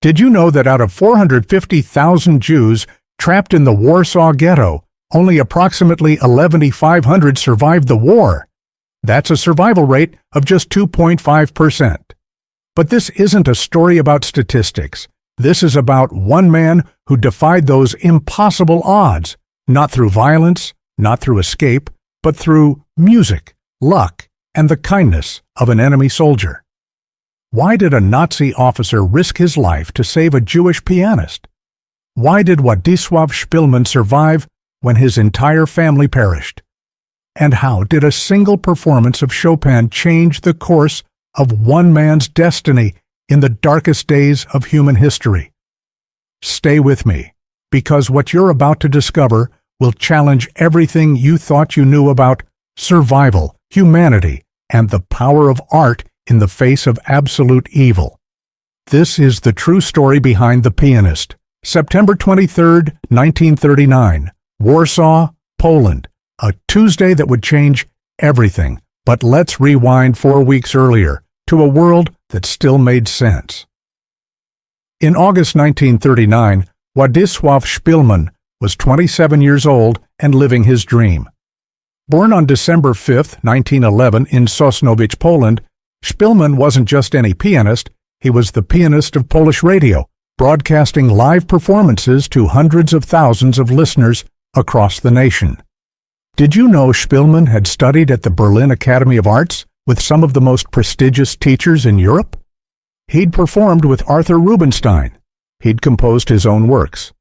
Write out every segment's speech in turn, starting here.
Did you know that out of 450,000 Jews trapped in the Warsaw Ghetto, only approximately 11,500 survived the war? That's a survival rate of just 2.5%. But this isn't a story about statistics. This is about one man who defied those impossible odds, not through violence, not through escape, but through music, luck, and the kindness of an enemy soldier. Why did a Nazi officer risk his life to save a Jewish pianist? Why did Władysław Szpilman survive when his entire family perished? And how did a single performance of Chopin change the course of one man's destiny in the darkest days of human history? Stay with me, because what you're about to discover will challenge everything you thought you knew about survival, humanity, and the power of art in the face of absolute evil. This is the true story behind The Pianist. September 23, 1939, Warsaw, Poland, a Tuesday that would change everything. But let's rewind 4 weeks earlier to a world that still made sense. In August 1939, Władysław Szpilman was 27 years old and living his dream. Born on December 5, 1911 in Sosnowiec, Poland, Szpilman wasn't just any pianist, he was the pianist of Polish radio, broadcasting live performances to hundreds of thousands of listeners across the nation. Did you know Szpilman had studied at the Berlin Academy of Arts with some of the most prestigious teachers in Europe? He'd performed with Arthur Rubinstein. He'd composed his own works.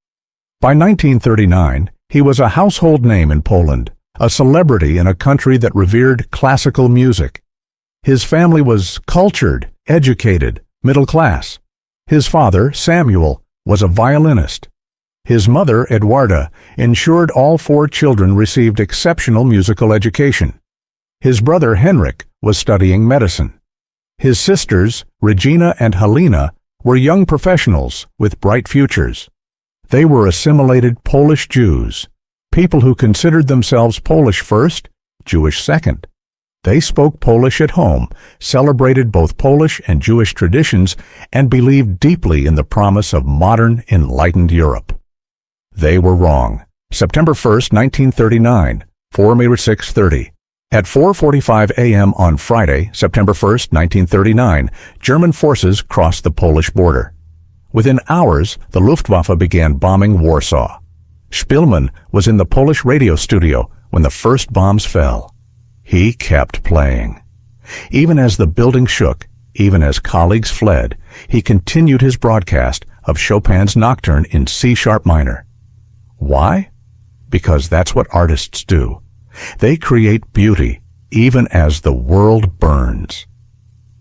By 1939, he was a household name in Poland, a celebrity in a country that revered classical music. His family was cultured, educated, middle class. His father, Samuel, was a violinist. His mother, Edwarda, ensured all 4 children received exceptional musical education. His brother, Henrik, was studying medicine. His sisters, Regina and Halina, were young professionals with bright futures. They were assimilated Polish Jews, people who considered themselves Polish first, Jewish second. They spoke Polish at home, celebrated both Polish and Jewish traditions, and believed deeply in the promise of modern, enlightened Europe. They were wrong. September 1, 1939, 6:30. At 4:45 a.m. on Friday, September 1, 1939, German forces crossed the Polish border. Within hours, the Luftwaffe began bombing Warsaw. Szpilman was in the Polish radio studio when the first bombs fell. He kept playing. Even as the building shook, even as colleagues fled, he continued his broadcast of Chopin's Nocturne in C-sharp minor. Why? Because that's what artists do. They create beauty, even as the world burns.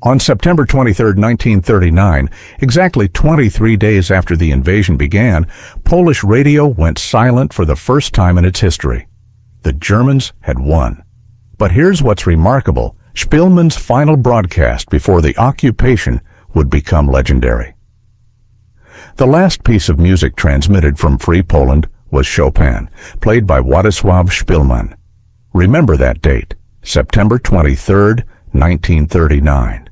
On September 23, 1939, exactly 23 days after the invasion began, Polish radio went silent for the first time in its history. The Germans had won. But here's what's remarkable. Szpilman's final broadcast before the occupation would become legendary. The last piece of music transmitted from Free Poland was Chopin, played by Władysław Szpilman. Remember that date, September 23, 1939.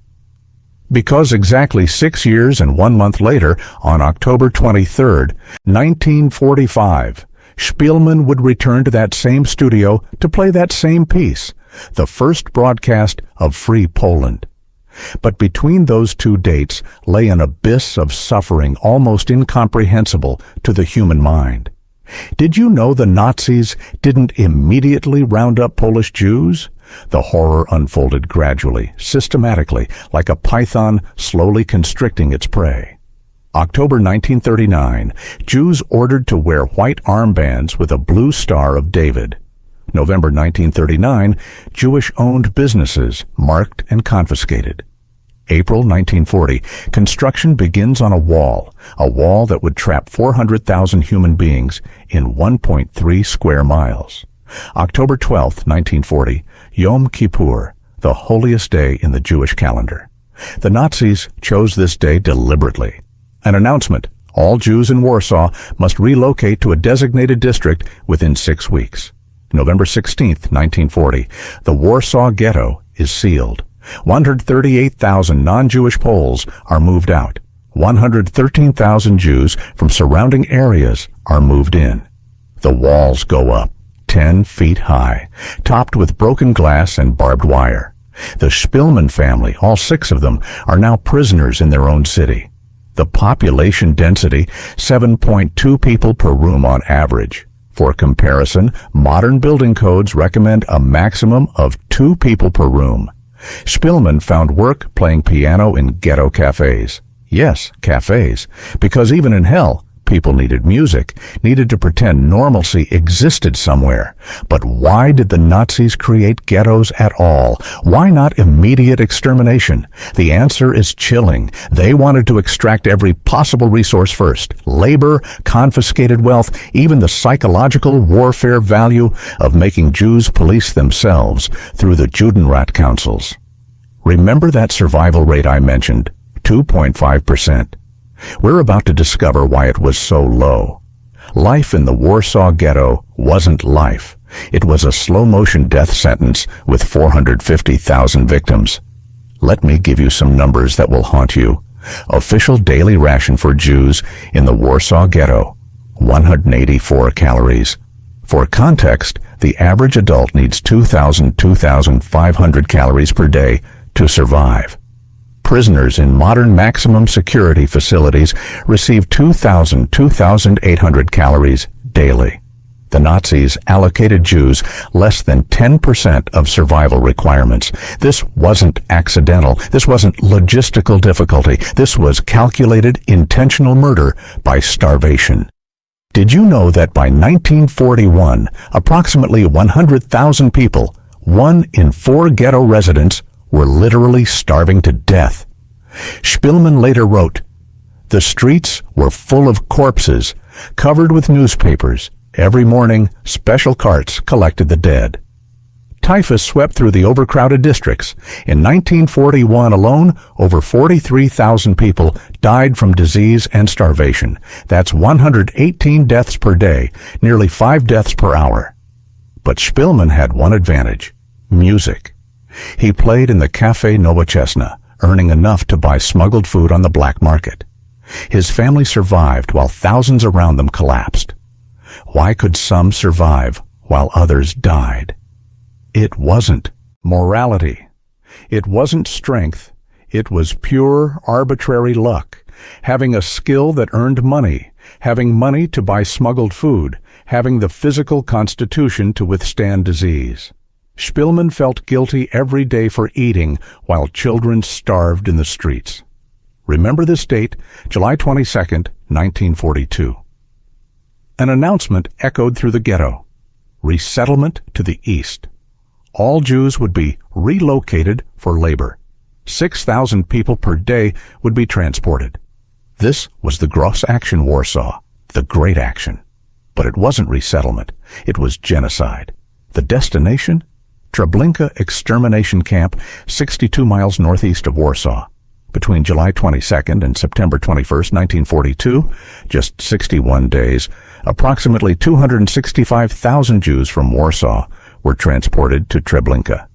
Because exactly 6 years and 1 month later, on October 23, 1945, Szpilman would return to that same studio to play that same piece, the first broadcast of Free Poland. But between those 2 dates lay an abyss of suffering almost incomprehensible to the human mind. Did you know the Nazis didn't immediately round up Polish Jews? The horror unfolded gradually, systematically, like a python slowly constricting its prey. October 1939, Jews ordered to wear white armbands with a blue Star of David. November 1939, Jewish-owned businesses marked and confiscated. April 1940, construction begins on a wall that would trap 400,000 human beings in 1.3 square miles. October 12, 1940, Yom Kippur, the holiest day in the Jewish calendar. The Nazis chose this day deliberately. An announcement: all Jews in Warsaw must relocate to a designated district within 6 weeks. November 16, 1940, the Warsaw Ghetto is sealed. 138,000 non-Jewish Poles are moved out. 113,000 Jews from surrounding areas are moved in. The walls go up 10 feet high, topped with broken glass and barbed wire. The Szpilman family, all 6 of them, are now prisoners in their own city. The population density, 7.2 people per room on average. For comparison, modern building codes recommend a maximum of 2 people per room. Szpilman found work playing piano in ghetto cafes. Yes, cafes, because even in hell, people needed music, needed to pretend normalcy existed somewhere. But why did the Nazis create ghettos at all? Why not immediate extermination? The answer is chilling. They wanted to extract every possible resource first. Labor, confiscated wealth, even the psychological warfare value of making Jews police themselves through the Judenrat councils. Remember that survival rate I mentioned? 2.5%. We're about to discover why it was so low. Life in the Warsaw Ghetto wasn't life. It was a slow-motion death sentence with 450,000 victims. Let me give you some numbers that will haunt you. Official daily ration for Jews in the Warsaw Ghetto, 184 calories. For context, the average adult needs 2,500 calories per day to survive. Prisoners in modern maximum security facilities receive 2,800 calories daily. The Nazis allocated Jews less than 10% of survival requirements. This wasn't accidental. This wasn't logistical difficulty. This was calculated intentional murder by starvation. Did you know that by 1941, approximately 100,000 people, 1 in 4 ghetto residents, were literally starving to death? Szpilman later wrote, "The streets were full of corpses, covered with newspapers. Every morning, special carts collected the dead." Typhus swept through the overcrowded districts. In 1941 alone, over 43,000 people died from disease and starvation. That's 118 deaths per day, nearly 5 deaths per hour. But Szpilman had one advantage: music. He played in the Café Nowoczesna, earning enough to buy smuggled food on the black market. His family survived while thousands around them collapsed. Why could some survive while others died? It wasn't morality. It wasn't strength. It was pure, arbitrary luck. Having a skill that earned money, having money to buy smuggled food, having the physical constitution to withstand disease. Szpilman felt guilty every day for eating while children starved in the streets. Remember this date, July 22, 1942. An announcement echoed through the ghetto: resettlement to the east. All Jews would be relocated for labor. 6,000 people per day would be transported. This was the Gross Action Warsaw, the Great Action. But it wasn't resettlement. It was genocide. The destination? Treblinka Extermination Camp, 62 miles northeast of Warsaw. Between July 22nd and September 21st, 1942, just 61 days, approximately 265,000 Jews from Warsaw were transported to Treblinka.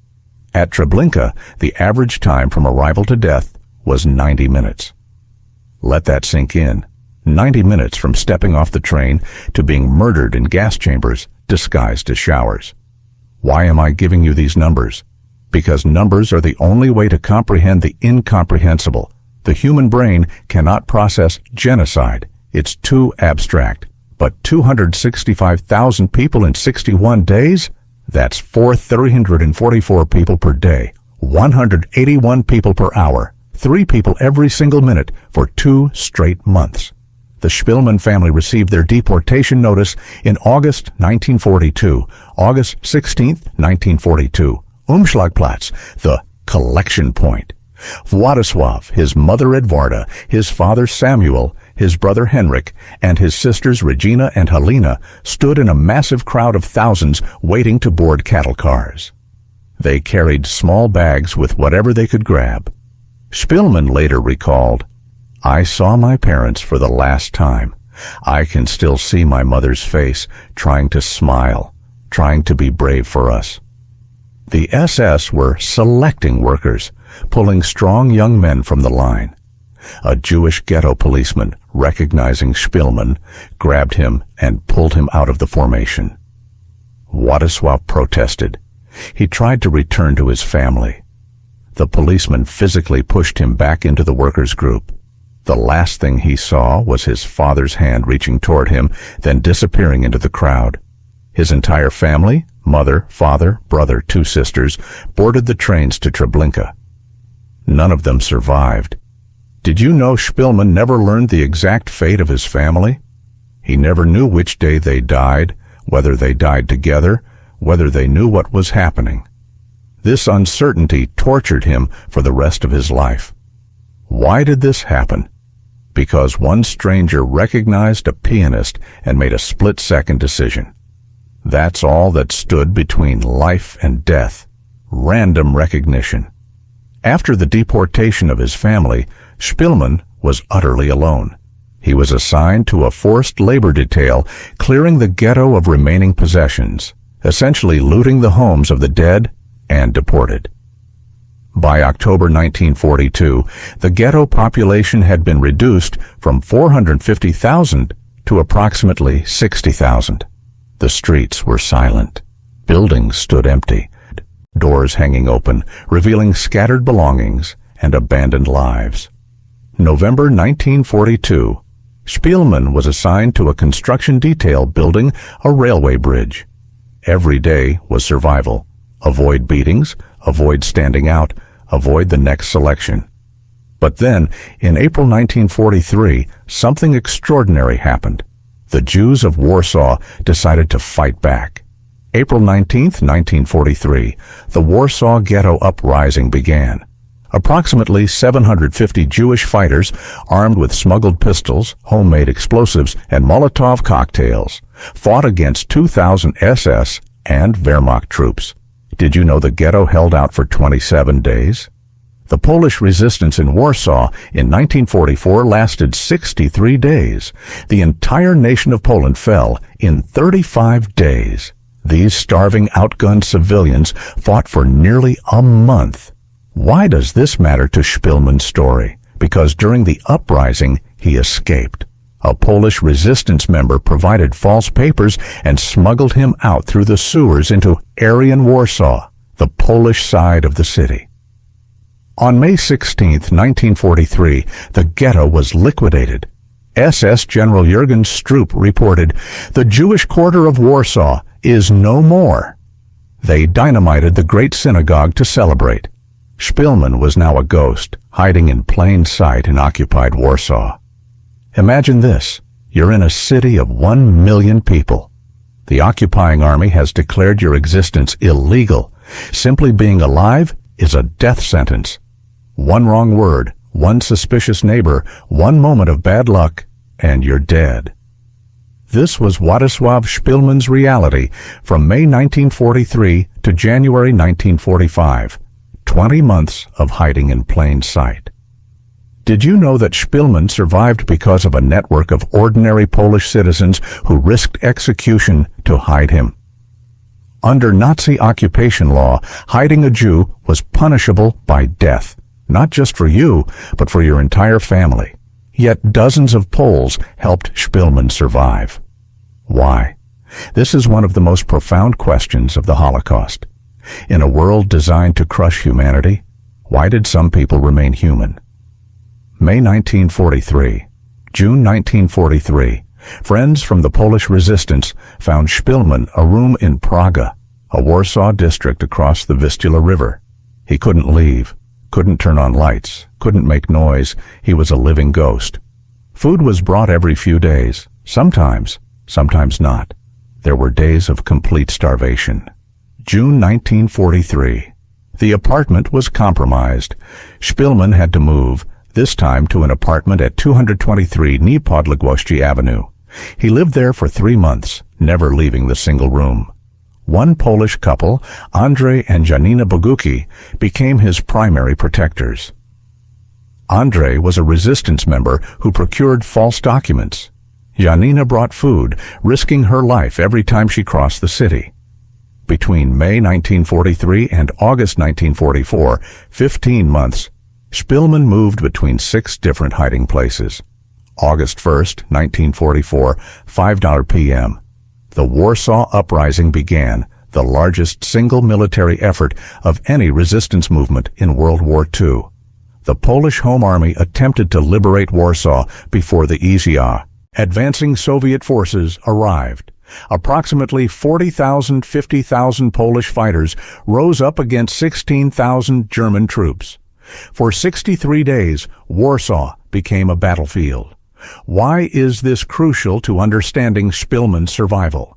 At Treblinka, the average time from arrival to death was 90 minutes. Let that sink in. 90 minutes from stepping off the train to being murdered in gas chambers disguised as showers. Why am I giving you these numbers? Because numbers are the only way to comprehend the incomprehensible. The human brain cannot process genocide. It's too abstract. But 265,000 people in 61 days? That's 344 people per day, 181 people per hour, 3 people every single minute for 2 straight months. The Szpilman family received their deportation notice in August 1942, August 16, 1942. Umschlagplatz, the collection point. Władysław, his mother Edwarda, his father Samuel, his brother Henrik, and his sisters Regina and Helena stood in a massive crowd of thousands waiting to board cattle cars. They carried small bags with whatever they could grab. Szpilman later recalled, "I saw my parents for the last time. I can still see my mother's face, trying to smile, trying to be brave for us." The SS were selecting workers, pulling strong young men from the line. A Jewish ghetto policeman, recognizing Szpilman, grabbed him and pulled him out of the formation. Władysław protested. He tried to return to his family. The policeman physically pushed him back into the workers' group. The last thing he saw was his father's hand reaching toward him, then disappearing into the crowd. His entire family, mother, father, brother, 2 sisters, boarded the trains to Treblinka. None of them survived. Did you know Szpilman never learned the exact fate of his family? He never knew which day they died, whether they died together, whether they knew what was happening. This uncertainty tortured him for the rest of his life. Why did this happen? Because one stranger recognized a pianist and made a split-second decision. That's all that stood between life and death. Random recognition. After the deportation of his family, Szpilman was utterly alone. He was assigned to a forced labor detail, clearing the ghetto of remaining possessions, essentially looting the homes of the dead and deported. By October 1942, the ghetto population had been reduced from 450,000 to approximately 60,000. The streets were silent. Buildings stood empty, doors hanging open, revealing scattered belongings and abandoned lives. November 1942, Szpilman was assigned to a construction detail building a railway bridge. Every day was survival. Avoid beatings, avoid standing out, avoid the next selection. But then, in April 1943, something extraordinary happened. The Jews of Warsaw decided to fight back. April 19, 1943, the Warsaw Ghetto uprising began. Approximately 750 Jewish fighters, armed with smuggled pistols, homemade explosives, and Molotov cocktails, fought against 2,000 SS and Wehrmacht troops. Did you know the ghetto held out for 27 days? The Polish resistance in Warsaw in 1944 lasted 63 days. The entire nation of Poland fell in 35 days. These starving, outgunned civilians fought for nearly a month. Why does this matter to Szpilman's story? Because during the uprising, he escaped. A Polish resistance member provided false papers and smuggled him out through the sewers into Aryan Warsaw, the Polish side of the city. On May 16, 1943, the ghetto was liquidated. SS General Jürgen Stroop reported, "The Jewish quarter of Warsaw is no more." They dynamited the great synagogue to celebrate. Szpilman was now a ghost, hiding in plain sight in occupied Warsaw. Imagine this. You're in a city of 1 million people. The occupying army has declared your existence illegal. Simply being alive is a death sentence. One wrong word, one suspicious neighbor, one moment of bad luck, and you're dead. This was Władysław Szpilman's reality from May 1943 to January 1945. 20 months of hiding in plain sight. Did you know that Szpilman survived because of a network of ordinary Polish citizens who risked execution to hide him? Under Nazi occupation law, hiding a Jew was punishable by death, not just for you, but for your entire family. Yet dozens of Poles helped Szpilman survive. Why? This is one of the most profound questions of the Holocaust. In a world designed to crush humanity, why did some people remain human? May 1943, June 1943, friends from the Polish resistance found Szpilman a room in Praga, a Warsaw district across the Vistula River. He couldn't leave, couldn't turn on lights, couldn't make noise. He was a living ghost. Food was brought every few days, sometimes not. There were days of complete starvation. June 1943. The apartment was compromised. Szpilman had to move, this time to an apartment at 223 Niepodległości Avenue. He lived there for 3 months, never leaving the single room. One Polish couple, Andrzej and Janina Bogucki, became his primary protectors. Andrzej was a resistance member who procured false documents. Janina brought food, risking her life every time she crossed the city. Between May 1943 and August 1944, 15 months, Szpilman moved between 6 different hiding places. August 1st, 1944, 5 p.m. The Warsaw Uprising began, the largest single military effort of any resistance movement in World War II. The Polish Home Army attempted to liberate Warsaw before the Izia. Advancing Soviet forces arrived. Approximately 50,000 Polish fighters rose up against 16,000 German troops. For 63 days, Warsaw became a battlefield. Why is this crucial to understanding Szpilman's survival?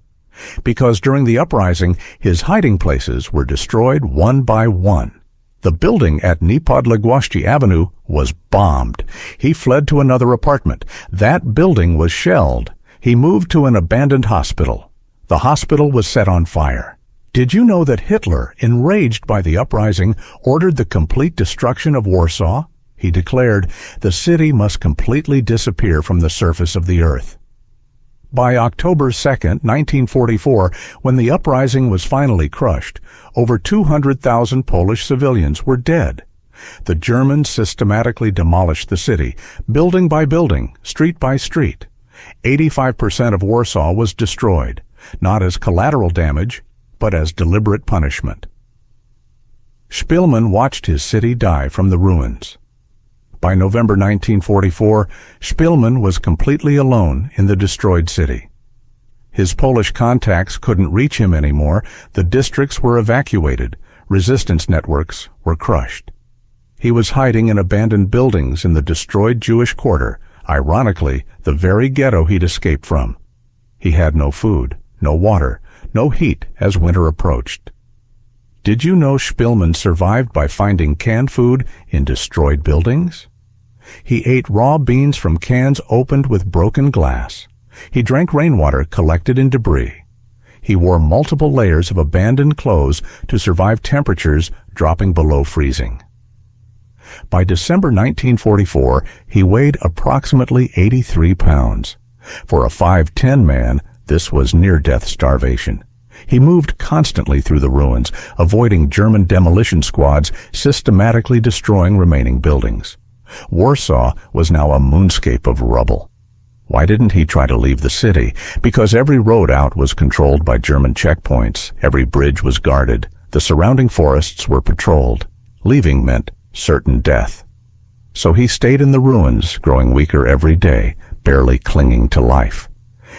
Because during the uprising, his hiding places were destroyed one by one. The building at Niepodległości Avenue was bombed. He fled to another apartment. That building was shelled. He moved to an abandoned hospital. The hospital was set on fire. Did you know that Hitler, enraged by the uprising, ordered the complete destruction of Warsaw? He declared, "The city must completely disappear from the surface of the earth." By October 2, 1944, when the uprising was finally crushed, over 200,000 Polish civilians were dead. The Germans systematically demolished the city, building by building, street by street. 85% of Warsaw was destroyed, not as collateral damage, but as deliberate punishment. Szpilman watched his city die from the ruins. By November 1944, Szpilman was completely alone in the destroyed city. His Polish contacts couldn't reach him anymore. The districts were evacuated. Resistance networks were crushed. He was hiding in abandoned buildings in the destroyed Jewish quarter, ironically, the very ghetto he'd escaped from. He had no food, no water, no heat as winter approached. Did you know Szpilman survived by finding canned food in destroyed buildings? He ate raw beans from cans opened with broken glass. He drank rainwater collected in debris. He wore multiple layers of abandoned clothes to survive temperatures dropping below freezing. By December 1944, he weighed approximately 83 pounds. For a 5'10" man, this was near-death starvation. He moved constantly through the ruins, avoiding German demolition squads systematically destroying remaining buildings. Warsaw was now a moonscape of rubble. Why didn't he try to leave the city? Because every road out was controlled by German checkpoints, every bridge was guarded, the surrounding forests were patrolled. Leaving meant certain death. So he stayed in the ruins, growing weaker every day, barely clinging to life.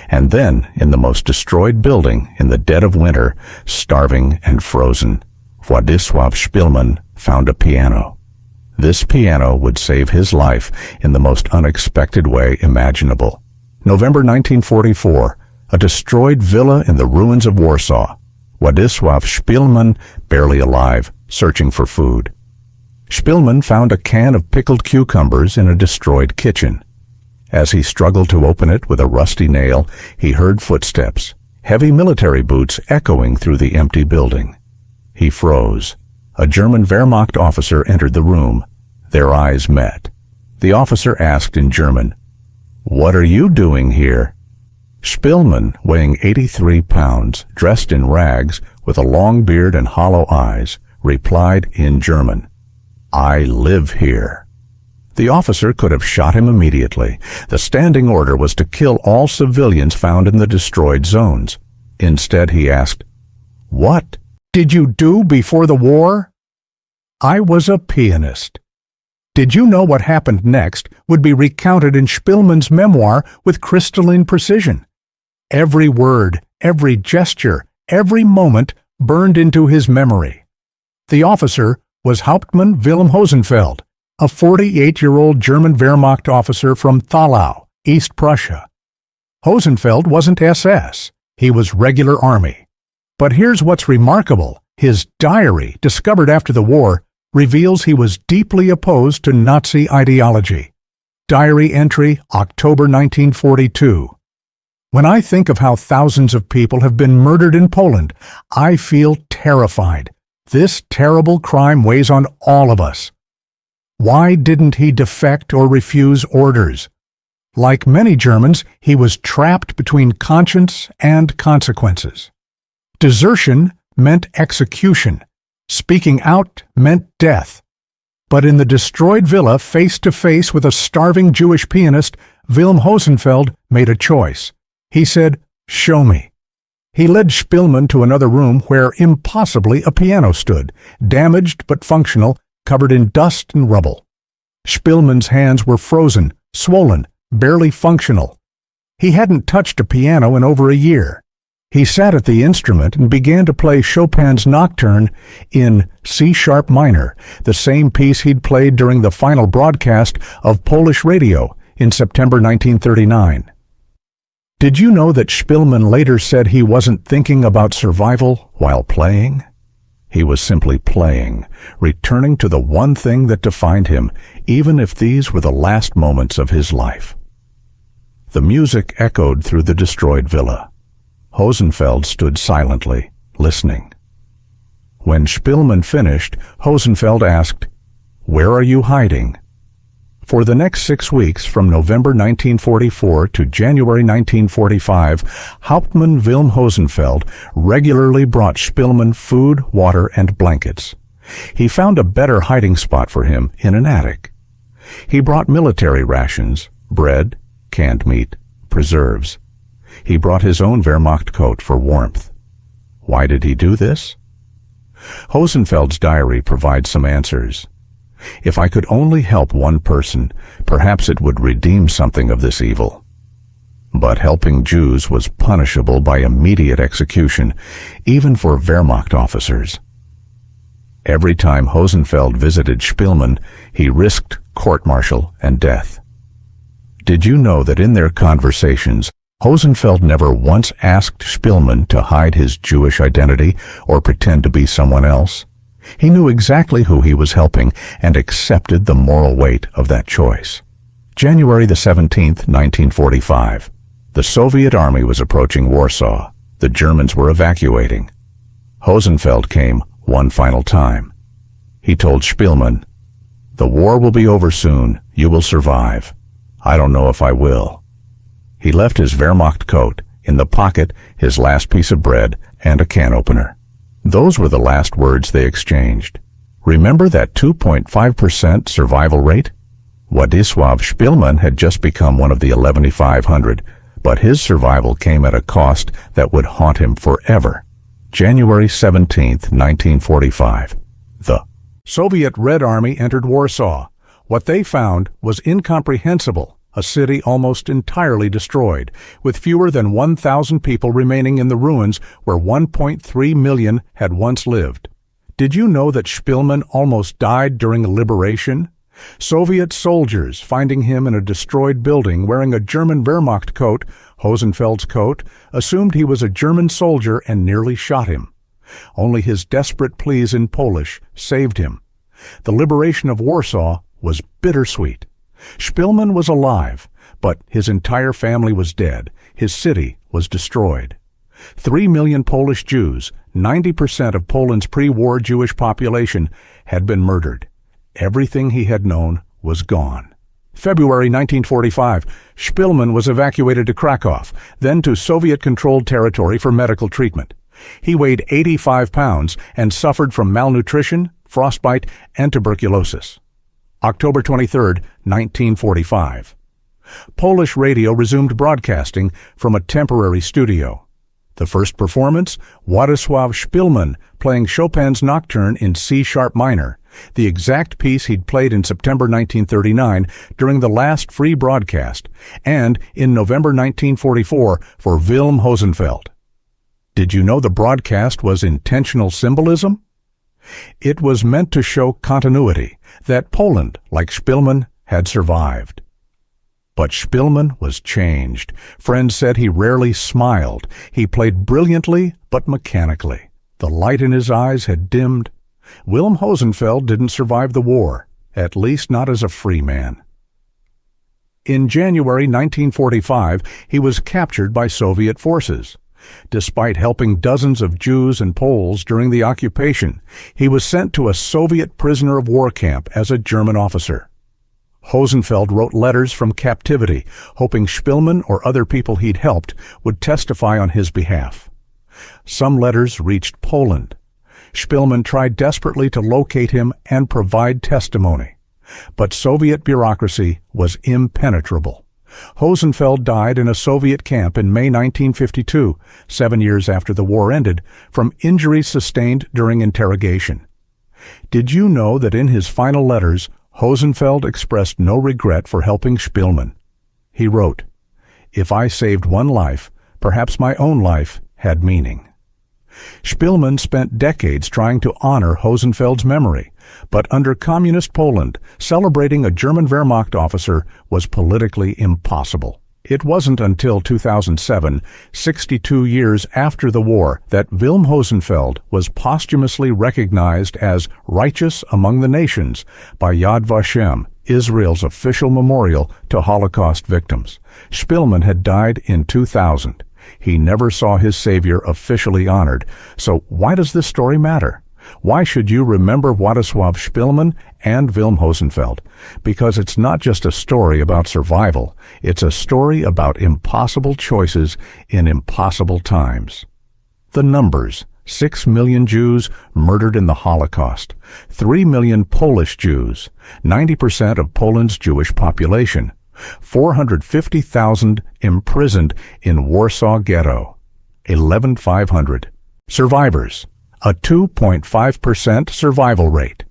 And then, in the most destroyed building, in the dead of winter, starving and frozen, Władysław Szpilman found a piano. This piano would save his life in the most unexpected way imaginable. November 1944, a destroyed villa in the ruins of Warsaw. Władysław Szpilman, barely alive, searching for food. Szpilman found a can of pickled cucumbers in a destroyed kitchen. As he struggled to open it with a rusty nail, he heard footsteps, heavy military boots echoing through the empty building. He froze. A German Wehrmacht officer entered the room. Their eyes met. The officer asked in German, "What are you doing here?" Szpilman, weighing 83 pounds, dressed in rags, with a long beard and hollow eyes, replied in German, "I live here." The officer could have shot him immediately. The standing order was to kill all civilians found in the destroyed zones. Instead, he asked, "What did you do before the war?" "I was a pianist." Did you know what happened next would be recounted in Szpilman's memoir with crystalline precision? Every word, every gesture, every moment burned into his memory. The officer was Hauptmann Wilhelm Hosenfeld, a 48-year-old German Wehrmacht officer from Thalau, East Prussia. Hosenfeld wasn't SS, he was regular army. But here's what's remarkable. His diary, discovered after the war, reveals he was deeply opposed to Nazi ideology. Diary entry, October 1942. "When I think of how thousands of people have been murdered in Poland, I feel terrified. This terrible crime weighs on all of us." Why didn't he defect or refuse orders? Like many Germans, he was trapped between conscience and consequences. Desertion meant execution. Speaking out meant death. But in the destroyed villa, face to face with a starving Jewish pianist, Wilm Hosenfeld made a choice. He said, "Show me." He led Szpilman to another room where, impossibly, a piano stood, damaged but functional, covered in dust and rubble. Szpilman's hands were frozen, swollen, barely functional. He hadn't touched a piano in over a year. He sat at the instrument and began to play Chopin's Nocturne in C-sharp minor, the same piece he'd played during the final broadcast of Polish radio in September 1939. Did you know that Szpilman later said he wasn't thinking about survival while playing? He was simply playing, returning to the one thing that defined him, even if these were the last moments of his life. The music echoed through the destroyed villa. Hosenfeld stood silently, listening. When Szpilman finished, Hosenfeld asked, "Where are you hiding?" For the next 6 weeks, from November 1944 to January 1945, Hauptmann Wilm Hosenfeld regularly brought Szpilman food, water, and blankets. He found a better hiding spot for him in an attic. He brought military rations, bread, canned meat, preserves. He brought his own Wehrmacht coat for warmth. Why did he do this? Hosenfeld's diary provides some answers. If I could only help one person, perhaps it would redeem something of this evil. But helping Jews was punishable by immediate execution, even for Wehrmacht officers. Every time Hosenfeld visited Szpilman, he risked court-martial and death. Did you know that in their conversations, Hosenfeld never once asked Szpilman to hide his Jewish identity or pretend to be someone else? He knew exactly who he was helping and accepted the moral weight of that choice. January the 17th, 1945. The Soviet army was approaching Warsaw. The Germans were evacuating. Hosenfeld came one final time. He told Szpilman, "The war will be over soon. You will survive. I don't know if I will." He left his Wehrmacht coat, in the pocket his last piece of bread and a can opener. Those were the last words they exchanged. Remember that 2.5% survival rate? Władysław Szpilman had just become one of the 11,500, but his survival came at a cost that would haunt him forever. January 17th, 1945. The Soviet Red Army entered Warsaw. What they found was incomprehensible. A city almost entirely destroyed, with fewer than 1,000 people remaining in the ruins where 1.3 million had once lived. Did you know that Szpilman almost died during liberation? Soviet soldiers, finding him in a destroyed building wearing a German Wehrmacht coat, Hosenfeld's coat, assumed he was a German soldier and nearly shot him. Only his desperate pleas in Polish saved him. The liberation of Warsaw was bittersweet. Szpilman was alive, but his entire family was dead. His city was destroyed. 3 million Polish Jews, 90% of Poland's pre-war Jewish population, had been murdered. Everything he had known was gone. February 1945, Szpilman was evacuated to Krakow, then to Soviet-controlled territory for medical treatment. He weighed 85 pounds and suffered from malnutrition, frostbite, and tuberculosis. October 23, 1945. Polish radio resumed broadcasting from a temporary studio. The first performance, Władysław Szpilman playing Chopin's Nocturne in C-sharp minor, the exact piece he'd played in September 1939 during the last free broadcast, and in November 1944 for Wilm Hosenfeld. Did you know the broadcast was intentional symbolism? It was meant to show continuity, that Poland, like Szpilman, had survived. But Szpilman was changed. Friends said he rarely smiled. He played brilliantly, but mechanically. The light in his eyes had dimmed. Wilm Hosenfeld didn't survive the war, at least not as a free man. In January 1945, he was captured by Soviet forces. Despite helping dozens of Jews and Poles during the occupation, he was sent to a Soviet prisoner of war camp as a German officer. Hosenfeld wrote letters from captivity, hoping Szpilman or other people he'd helped would testify on his behalf. Some letters reached Poland. Szpilman tried desperately to locate him and provide testimony. But Soviet bureaucracy was impenetrable. Hosenfeld died in a Soviet camp in May 1952, 7 years after the war ended, from injuries sustained during interrogation. Did you know that in his final letters, Hosenfeld expressed no regret for helping Szpilman? He wrote, "If I saved one life, perhaps my own life had meaning." Szpilman spent decades trying to honor Hosenfeld's memory, but under Communist Poland, celebrating a German Wehrmacht officer was politically impossible. It wasn't until 2007, 62 years after the war, that Wilm Hosenfeld was posthumously recognized as righteous among the nations by Yad Vashem, Israel's official memorial to Holocaust victims. Szpilman had died in 2000. He never saw his savior officially honored. So why does this story matter? Why should you remember Władysław Szpilman and Wilm Hosenfeld? Because it's not just a story about survival, it's a story about impossible choices in impossible times. The numbers: 6 million Jews murdered in the Holocaust, 3 million Polish Jews, 90% of Poland's Jewish population, 450,000 imprisoned in Warsaw Ghetto, 11,500 survivors, a 2.5% survival rate,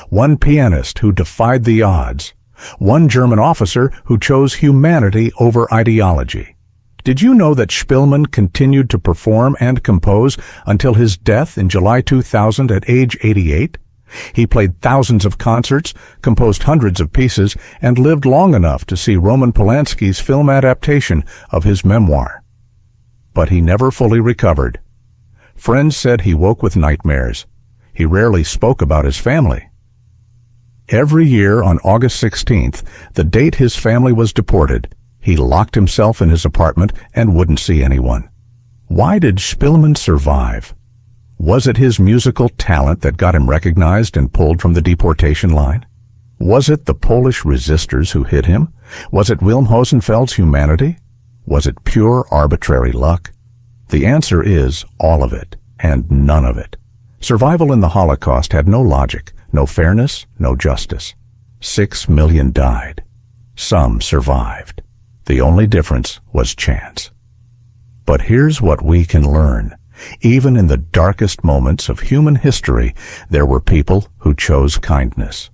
one pianist who defied the odds, one German officer who chose humanity over ideology. Did you know that Szpilman continued to perform and compose until his death in July 2000 at age 88? He played thousands of concerts, composed hundreds of pieces, and lived long enough to see Roman Polanski's film adaptation of his memoir. But he never fully recovered. Friends said he woke with nightmares. He rarely spoke about his family. Every year on August 16th, the date his family was deported, he locked himself in his apartment and wouldn't see anyone. Why did Szpilman survive? Was it his musical talent that got him recognized and pulled from the deportation line? Was it the Polish resistors who hid him? Was it Wilm Hosenfeld's humanity? Was it pure arbitrary luck? The answer is all of it, and none of it. Survival in the Holocaust had no logic, no fairness, no justice. 6 million died. Some survived. The only difference was chance. But here's what we can learn. Even in the darkest moments of human history, there were people who chose kindness.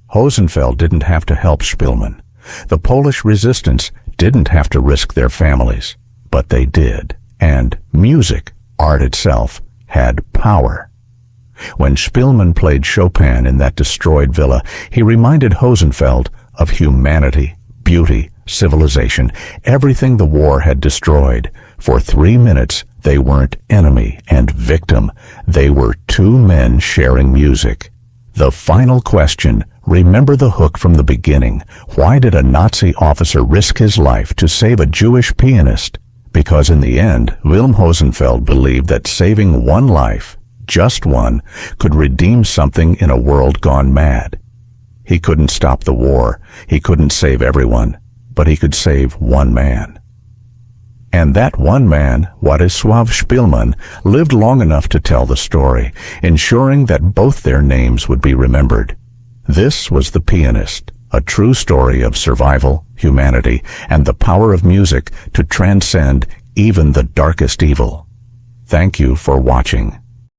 Hosenfeld didn't have to help Szpilman. The Polish resistance didn't have to risk their families, but they did. And music, art itself, had power. When Szpilman played Chopin in that destroyed villa, he reminded Hosenfeld of humanity, beauty, civilization, everything the war had destroyed. For 3 minutes, they weren't enemy and victim. They were two men sharing music. The final question: remember the hook from the beginning. Why did a Nazi officer risk his life to save a Jewish pianist? Because in the end, Wilm Hosenfeld believed that saving one life, just one, could redeem something in a world gone mad. He couldn't stop the war. He couldn't save everyone, but he could save one man. And that one man, Władysław Szpilman, lived long enough to tell the story, ensuring that both their names would be remembered. This was The Pianist, a true story of survival, humanity, and the power of music to transcend even the darkest evil. Thank you for watching.